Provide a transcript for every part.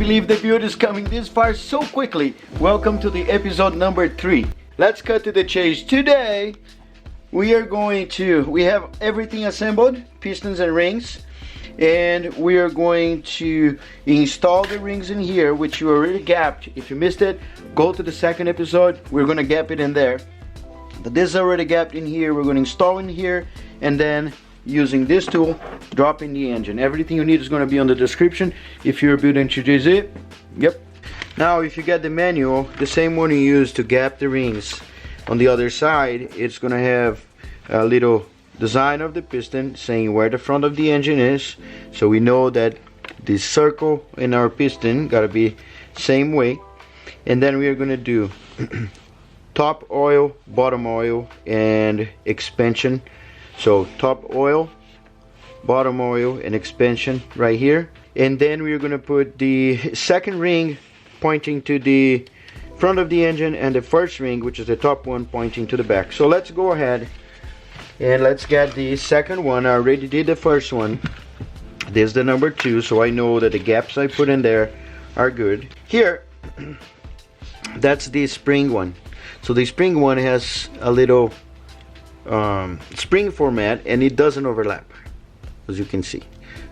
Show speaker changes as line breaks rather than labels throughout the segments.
believe the build is coming this far so quickly. Welcome to the episode number 3. Let's cut to the chase. Today we have everything assembled, pistons and rings, and we are going to install the rings in here, which you already gapped. If you missed it, go to the second episode. We're going to gap it in there, but this is already gapped in here. We're going to install in here, and then using this tool, drop in the engine. Everything you need is going to be on the description if you're building TJZ. Yep. Now if you get the manual, the same one you use to gap the rings, on the other side it's going to have a little design of the piston saying where the front of the engine is, so we know that the circle in our piston got to be same way. And then we are going to do top oil, bottom oil, and expansion. So top oil, bottom oil, and expansion right here. And then we're going to put the second ring pointing to the front of the engine, and the first ring, which is the top one, pointing to the back. So let's go ahead and let's get the second one. I already did the first one. This is the number 2, so I know that the gaps I put in there are good. Here, that's the spring one. So the spring one has a little spring format, and it doesn't overlap, as you can see.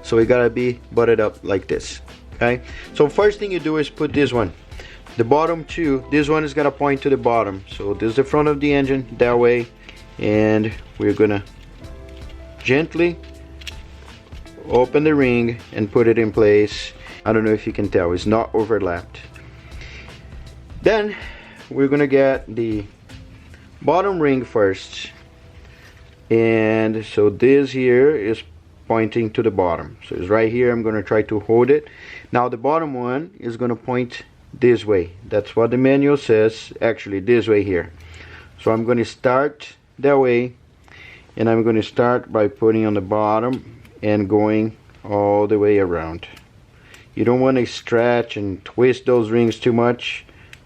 So it gotta be butted up like this. Okay, so first thing you do is put this one, the bottom 2. This one is gonna point to the bottom, so this is the front of the engine that way, and we're gonna gently open the ring and put it in place. I don't know if you can tell, it's not overlapped. Then we're gonna get the bottom ring first, and so this here is pointing to the bottom, so it's right here. I'm going to try to hold it. Now the bottom one is going to point this way. That's what the manual says, actually this way here. So I'm going to start that way, and I'm going to start by putting on the bottom and going all the way around. You don't want to stretch and twist those rings too much,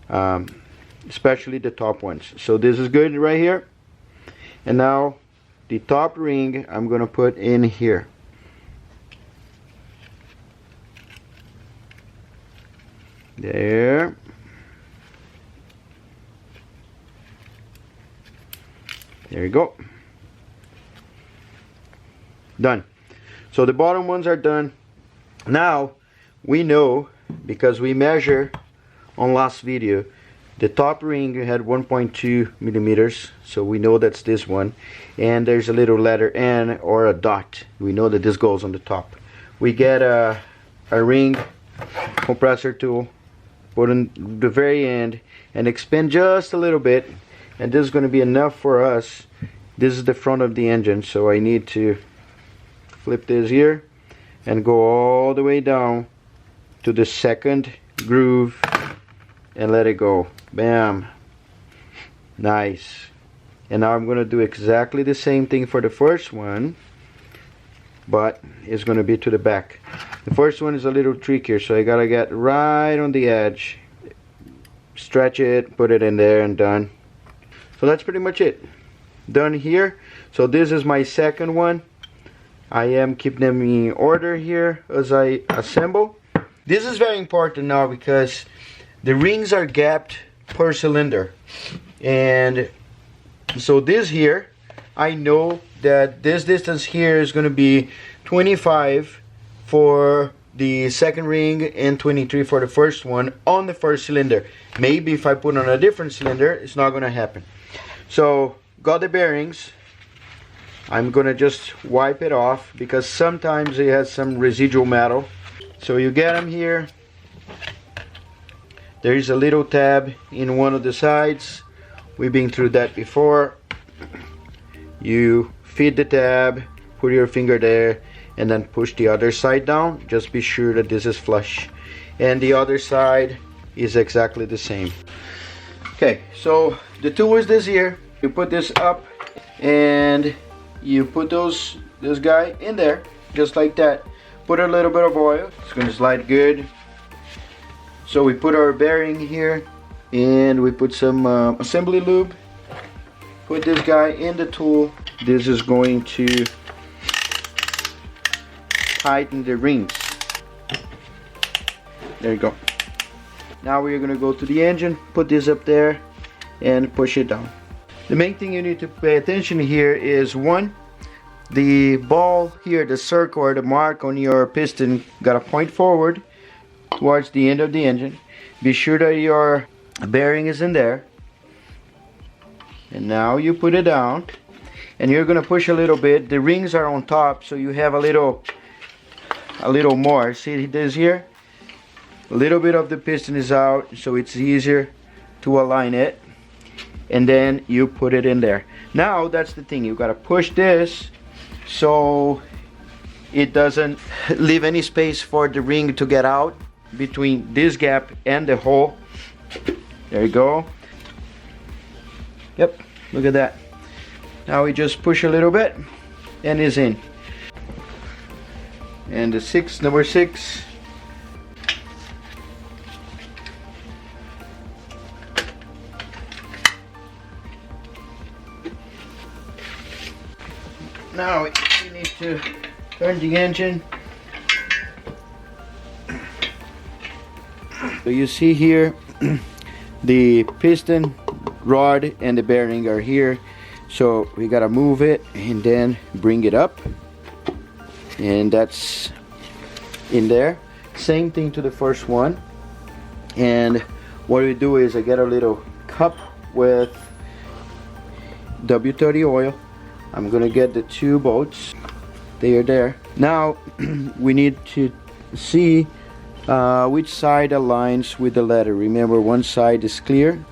especially the top ones. So this is good right here. And now the top ring I'm going to put in here. There. There you go. Done. So the bottom ones are done. Now we know, because we measure on last video, the top ring had 1.2 millimeters, so we know that's this one. And there's a little letter N or a dot. We know that this goes on the top. We get a ring compressor tool, put in the very end, and expand just a little bit. And this is going to be enough for us. This is the front of the engine, so I need to flip this here and go all the way down to the second groove and let it go. Bam. Nice. And now I'm going to do exactly the same thing for the first one, but it's going to be to the back. The first one is a little trickier, so I gotta get right on the edge, stretch it, put it in there, and done. So that's pretty much it. Done here. So this is my second one. I am keeping them in order here as I assemble. This is very important now because the rings are gapped per cylinder, and so this here, I know that this distance here is going to be 25 for the second ring and 23 for the first one on the first cylinder. Maybe if I put on a different cylinder, it's not going to happen. So got the bearings. I'm going to just wipe it off because sometimes it has some residual metal. So you get them here. There is a little tab in one of the sides. We've been through that before. You feed the tab, put your finger there, and then push the other side down. Just be sure that this is flush. And the other side is exactly the same. Okay, so the tool is this here. You put this up and you put this guy in there, just like that. Put a little bit of oil. It's going to slide good. So we put our bearing here, and we put some assembly lube. Put this guy in the tool. This is going to tighten the rings. There you go. Now we're gonna go to the engine, put this up there and push it down. The main thing you need to pay attention here is one, the ball here, the circle or the mark on your piston gotta point forward towards the end of the engine. Be sure that your bearing is in there. And now you put it down and you're gonna push a little bit. The rings are on top, so you have a little more. See this here? A little bit of the piston is out, so it's easier to align it. And then you put it in there. Now that's the thing, you gotta push this so it doesn't leave any space for the ring to get out between this gap and the hole. There you go. Yep, look at that. Now we just push a little bit and it's in. And the number 6. Now you need to turn the engine. So you see here the piston, rod and the bearing are here. So we gotta move it and then bring it up. And that's in there. Same thing to the first one. And what we do is I get a little cup with W30 oil. I'm gonna get the 2 bolts. They are there. Now we need to see which side aligns with the letter. Remember, one side is clear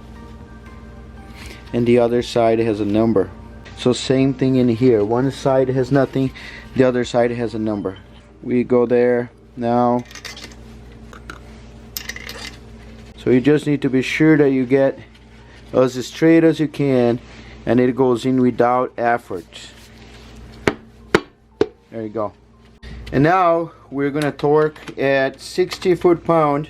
and the other side has a number. So same thing in here. One side has nothing, the other side has a number. We go there now. So you just need to be sure that you get as straight as you can and it goes in without effort. There you go. And now we're gonna torque at 60 foot-pound.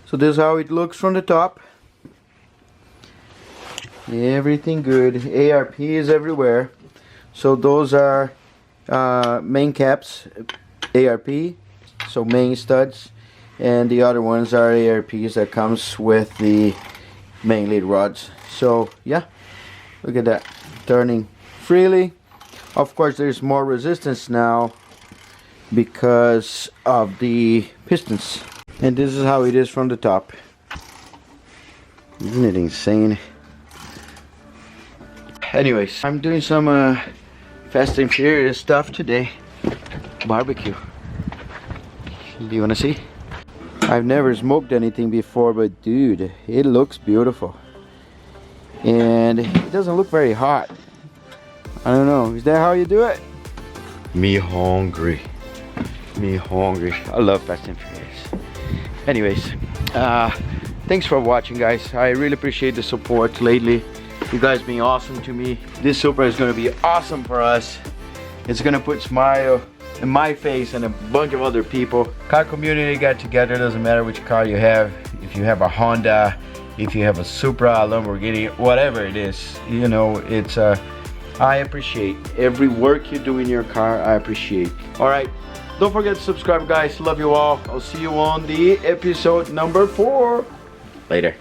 So this is how it looks from the top. Everything good. ARP is everywhere. So those are main caps, ARP, so main studs, and the other ones are ARPs that comes with the main lead rods. So yeah, look at that, turning freely. Of course there's more resistance now because of the pistons. And this is how it is from the top. Isn't it insane? Anyways, I'm doing some Fast and Furious stuff today. Barbecue. Do you wanna see? I've never smoked anything before, but dude, it looks beautiful. And it doesn't look very hot. I don't know, is that how you do it? Me hungry. Me hungry. I love Fast and Furious. Anyways, thanks for watching, guys. I really appreciate the support lately. You guys being awesome to me. This Supra is gonna be awesome for us. It's gonna put smile in my face and a bunch of other people. Car community got together, doesn't matter which car you have. If you have a Honda, if you have a Supra, a Lamborghini, whatever it is, you know, it's I appreciate every work you do in your car. I appreciate. All right, don't forget to subscribe, guys. Love you all. I'll see you on the episode number 4. Later.